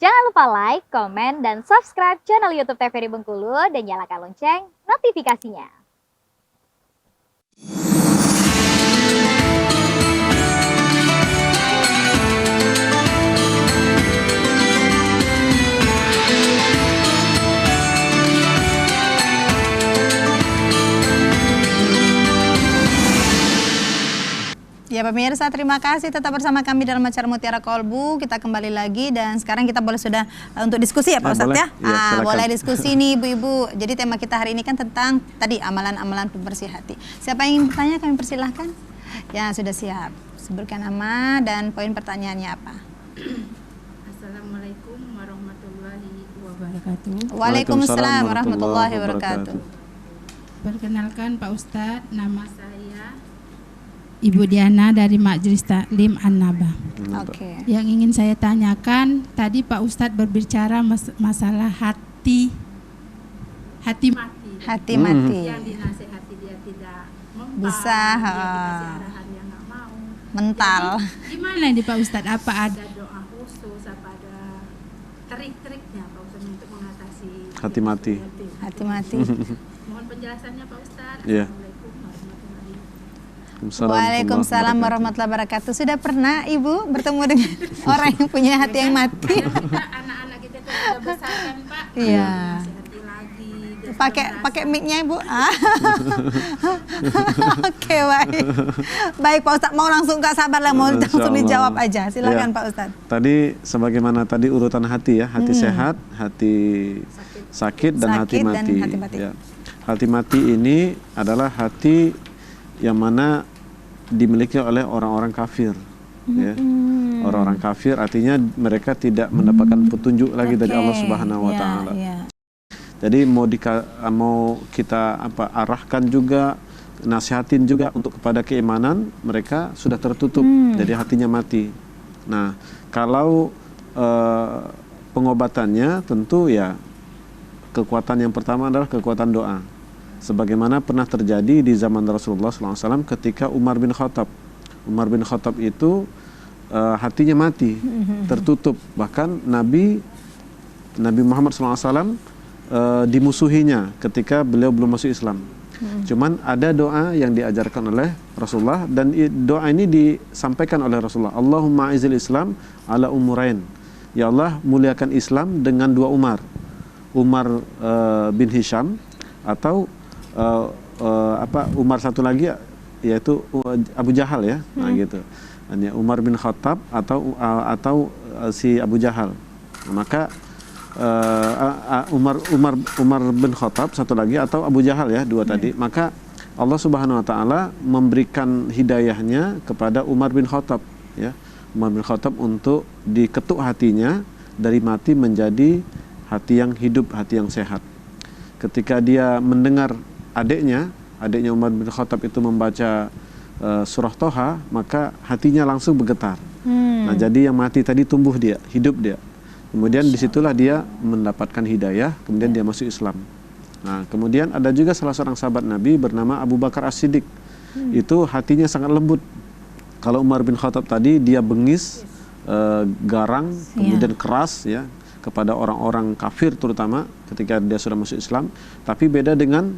Jangan lupa like, komen, dan subscribe channel YouTube TVRI Bengkulu dan nyalakan lonceng notifikasinya. Ya pemirsa, terima kasih tetap bersama kami dalam acara Mutiara Kolbu. Kita kembali lagi dan sekarang kita boleh sudah untuk diskusi ya Pak Ustadz ya. Boleh diskusi nih ibu-ibu. Jadi tema kita hari ini kan tentang tadi amalan-amalan pembersih hati. Siapa yang ingin bertanya kami persilahkan. Ya sudah siap. Sebutkan nama dan poin pertanyaannya apa. Assalamualaikum warahmatullahi wabarakatuh. Waalaikumsalam warahmatullahi wabarakatuh. Perkenalkan Pak Ustadz, nama saya Ibu Diana dari Majelis Taklim An-Naba. Oke. Yang ingin saya tanyakan, tadi Pak Ustadz berbicara masalah hati mati. Hati mati. Yang dinasihati dia tidak mempan, Bisa, dia dikasih arahan yang nggak mau. Mental. Jadi, gimana nih Pak Ustadz? Apa ada doa khusus? Apa ada trik-triknya Pak Ustadz untuk mengatasi hati mati? Hati mati. Mohon penjelasannya Pak Ustadz. Iya. Waalaikumsalam warahmatullahi wabarakatuh. Sudah pernah Ibu bertemu dengan orang yang punya hati yang mati? Anak-anak kita tuh sudah besar kan Pak. Iya. Hati lagi. Pakai mic-nya Ibu. Oke, baik. Baik Pak Ustadz, mau langsung gak sabar lah, mau langsung dijawab aja. Silakan Ya. Pak Ustadz. Tadi sebagaimana tadi urutan hati ya, hati sehat, hati sakit dan hati mati. Ya. Hati mati ini adalah hati yang mana dimiliki oleh orang-orang kafir. Ya. Orang-orang kafir artinya mereka tidak mendapatkan petunjuk lagi dari Allah Subhanahu wa taala. Jadi mau kita arahkan juga, nasihatin juga untuk kepada keimanan, mereka sudah tertutup. Jadi hatinya mati. Nah, kalau pengobatannya tentu ya kekuatan yang pertama adalah kekuatan doa. Sebagaimana pernah terjadi di zaman Rasulullah SAW ketika Umar bin Khattab. Umar bin Khattab itu hatinya mati, tertutup. Bahkan Nabi Muhammad SAW dimusuhinya ketika beliau belum masuk Islam. Cuman ada doa yang diajarkan oleh Rasulullah dan doa ini disampaikan oleh Rasulullah. Allahumma izil Islam ala umurain. Ya Allah, muliakan Islam dengan dua Umar. Umar bin Hisham atau Umar satu lagi yaitu Abu Jahal ya. Nah gitu. Hanya Umar bin Khattab atau si Abu Jahal. Nah, maka Umar bin Khattab satu lagi atau Abu Jahal ya, dua tadi. Maka Allah Subhanahu wa taala memberikan hidayahnya kepada Umar bin Khattab ya. Umar bin Khattab untuk diketuk hatinya dari mati menjadi hati yang hidup, hati yang sehat. Ketika dia mendengar adiknya Umar bin Khattab itu membaca surah Toha, maka hatinya langsung bergetar. Nah, jadi yang mati tadi tumbuh dia, hidup dia. Kemudian disitulah dia mendapatkan hidayah, kemudian dia masuk Islam. Nah, kemudian ada juga salah seorang sahabat Nabi bernama Abu Bakar As-Siddiq. Itu hatinya sangat lembut. Kalau Umar bin Khattab tadi dia bengis, garang, kemudian keras ya kepada orang-orang kafir terutama ketika dia sudah masuk Islam. Tapi beda dengan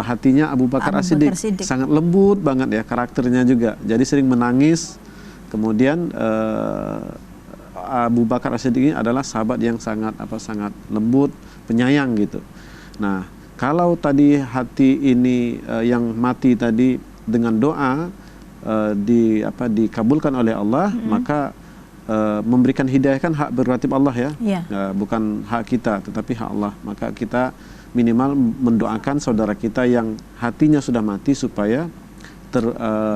hatinya Abu Bakar As-Siddiq, sangat lembut banget ya karakternya juga. Jadi sering menangis. Kemudian Abu Bakar As-Siddiq ini adalah sahabat yang sangat lembut, penyayang gitu. Nah, kalau tadi hati ini yang mati tadi dengan doa dikabulkan oleh Allah, maka memberikan hidayah kan hak prerogatif Allah ya, bukan hak kita tetapi hak Allah. Maka kita minimal mendoakan saudara kita yang hatinya sudah mati supaya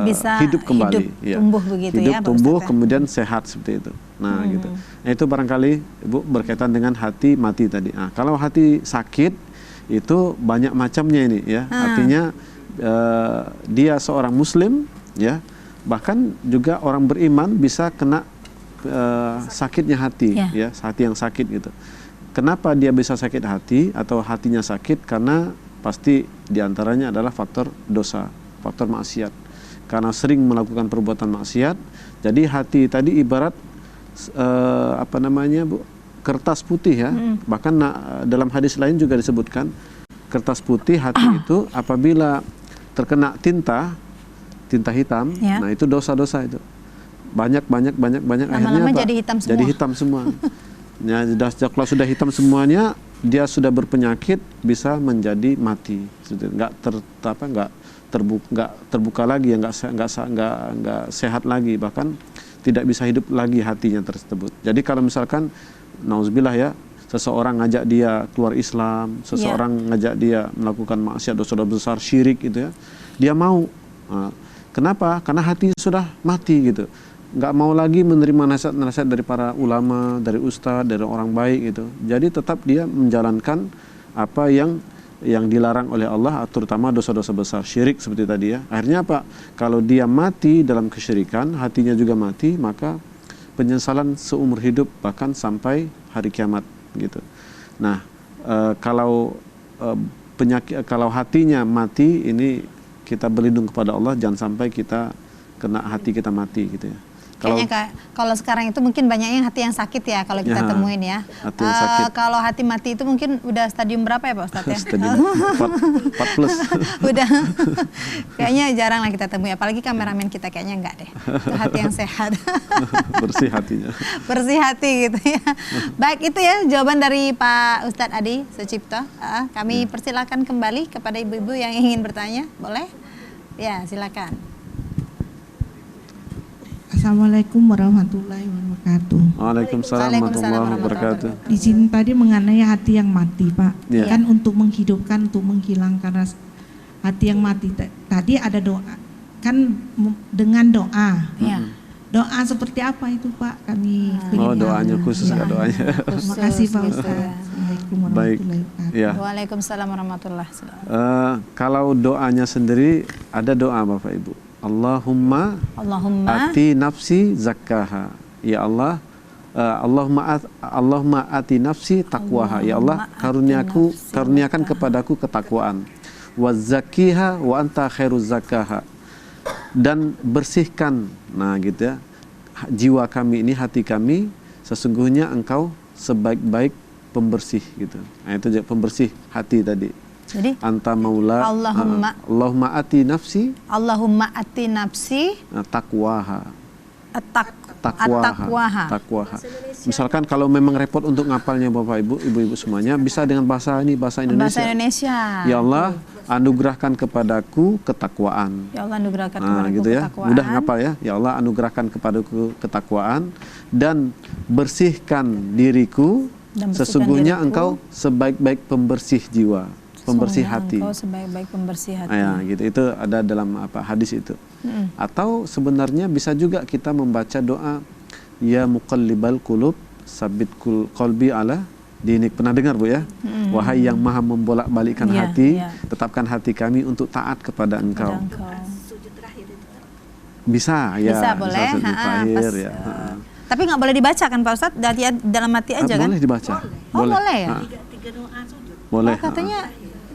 bisa hidup kembali, tumbuh begitu hidup, ya, tumbuh kemudian sehat seperti itu. Nah gitu. Nah, itu barangkali Ibu berkaitan dengan hati mati tadi. Nah, kalau hati sakit itu banyak macamnya ini ya. Artinya dia seorang Muslim ya, bahkan juga orang beriman bisa kena sakitnya hati ya, hati yang sakit gitu. Kenapa dia bisa sakit hati atau hatinya sakit? Karena pasti diantaranya adalah faktor dosa, faktor maksiat. Karena sering melakukan perbuatan maksiat, jadi hati tadi ibarat kertas putih ya. Bahkan dalam hadis lain juga disebutkan kertas putih hati itu apabila terkena tinta hitam, Ya. nah itu dosa-dosa itu. Banyak akhirnya Lama-lama apa? jadi hitam semua. Jadi hitam semua. Ya, kalau sudah hitam semuanya, dia sudah berpenyakit, bisa menjadi mati. Nggak terbuka lagi, nggak sehat lagi, bahkan tidak bisa hidup lagi hatinya tersebut. Jadi kalau misalkan nauzubillah ya, seseorang ngajak dia keluar Islam, seseorang ngajak dia melakukan maksiat dosa-dosa besar, syirik gitu ya, dia mau. Nah, kenapa? Karena hati sudah mati gitu. Nggak mau lagi menerima nasihat-nasihat dari para ulama, dari ustadz, dari orang baik gitu. Jadi tetap dia menjalankan apa yang dilarang oleh Allah, terutama dosa-dosa besar, syirik seperti tadi ya. Akhirnya apa? Kalau dia mati dalam kesyirikan, hatinya juga mati, maka penyesalan seumur hidup bahkan sampai hari kiamat gitu. Nah, kalau hatinya mati, ini kita berlindung kepada Allah, jangan sampai kita kena hati kita mati gitu ya. Kayaknya kalau sekarang itu mungkin banyak yang hati yang sakit ya kalau kita temuin ya. Hati yang sakit. Kalau hati mati itu mungkin udah stadium berapa ya Pak Ustadz ya? Stadium 4 plus. Udah. Kayaknya jarang lah kita temui, apalagi kameramen kita kayaknya enggak deh. Itu hati yang sehat. Bersih hatinya. Bersih hati gitu ya. Baik, itu ya jawaban dari Pak Ustadz Adi Sucipto. Kami persilakan kembali kepada ibu-ibu yang ingin bertanya. Boleh? Ya, silakan. Assalamualaikum warahmatullahi wabarakatuh. Waalaikumsalam warahmatullahi wabarakatuh. Di sini tadi mengenai hati yang mati, Pak. Ya. Kan untuk menghidupkan, untuk menghilangkan hati yang mati. Tadi ada doa, kan dengan doa. Ya. Doa seperti apa itu, Pak? Kami Doanya khusus nggak doanya. Terima kasih, Pak Khusus, Ustaz. gitu ya. Assalamualaikum Baik. warahmatullahi wabarakatuh. Ya. Waalaikumsalam warahmatullahi wabarakatuh. Kalau doanya sendiri ada doa Bapak Ibu. Allahumma ati nafsi zakkaha. Ya Allah, Allahumma ati nafsi taqwaha. Ya Allah, karuniakan kepadaku ketakwaan. Wa zakkiha wa anta khairuz zakkaha. Dan bersihkan, nah gitu ya, jiwa kami ini, hati kami, sesungguhnya engkau sebaik-baik pembersih gitu. Nah itu pembersih hati tadi. Jadi Anta maula Allahumma ati nafsi taqwaha. Taqwaha. Misalkan kalau memang repot untuk ngapalnya Bapak Ibu, ibu-ibu semuanya, bisa dengan bahasa Indonesia. bahasa Indonesia. Ya Allah, anugerahkan kepadaku ketakwaan. Ya Allah, anugerahkan kepadaku gitu ya. ketakwaan. Mudah ngapal ya. Ya Allah, anugerahkan kepadaku ketakwaan dan bersihkan diriku, sesungguhnya engkau sebaik-baik pembersih jiwa, pembersih hati. Engkau sebaik-baik pembersih hati. Ya, gitu. Itu ada dalam hadis itu. Atau sebenarnya bisa juga kita membaca doa ya muqallibal qulub sabbit qalbi ala dinik. Pernah dengar Bu ya? Wahai yang maha membolak-balikkan hati, tetapkan hati kami untuk taat kepada Engkau. Bisa ya. Bisa, boleh. Bisa terakhir ya. Tapi nggak boleh dibaca kan Pak Ustadz? Dalam hati aja kan? Boleh dibaca. Oh, boleh ya? Boleh. Oh, katanya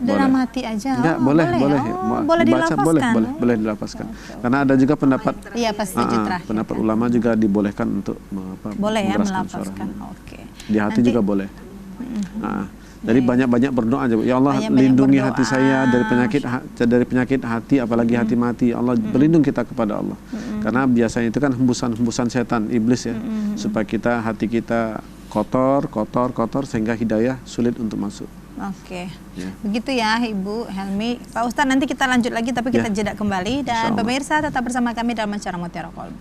dalam hati aja. Enggak, Oh, boleh. boleh Dibaca, dilafazkan. boleh dilafazkan. Karena ada juga pendapat Iya, pas tujuh terakhir. pendapat ulama juga dibolehkan untuk Boleh ya mengeraskan melafazkan. suara. Oke. Di hati juga boleh. Jadi banyak-banyak berdoa aja. Ya Allah, Banyak-banyak lindungi berdoa. hati saya dari penyakit hati, apalagi hati mati. Allah, berlindung kita kepada Allah. Karena biasanya itu kan hembusan setan, iblis ya. Supaya hati kita kotor sehingga hidayah sulit untuk masuk. Oke. Ya. Begitu ya Ibu Helmi. Pak Ustadz, nanti kita lanjut lagi tapi kita jeda kembali. Dan Insyaallah. pemirsa tetap bersama kami dalam acara Mutiara Kolbu.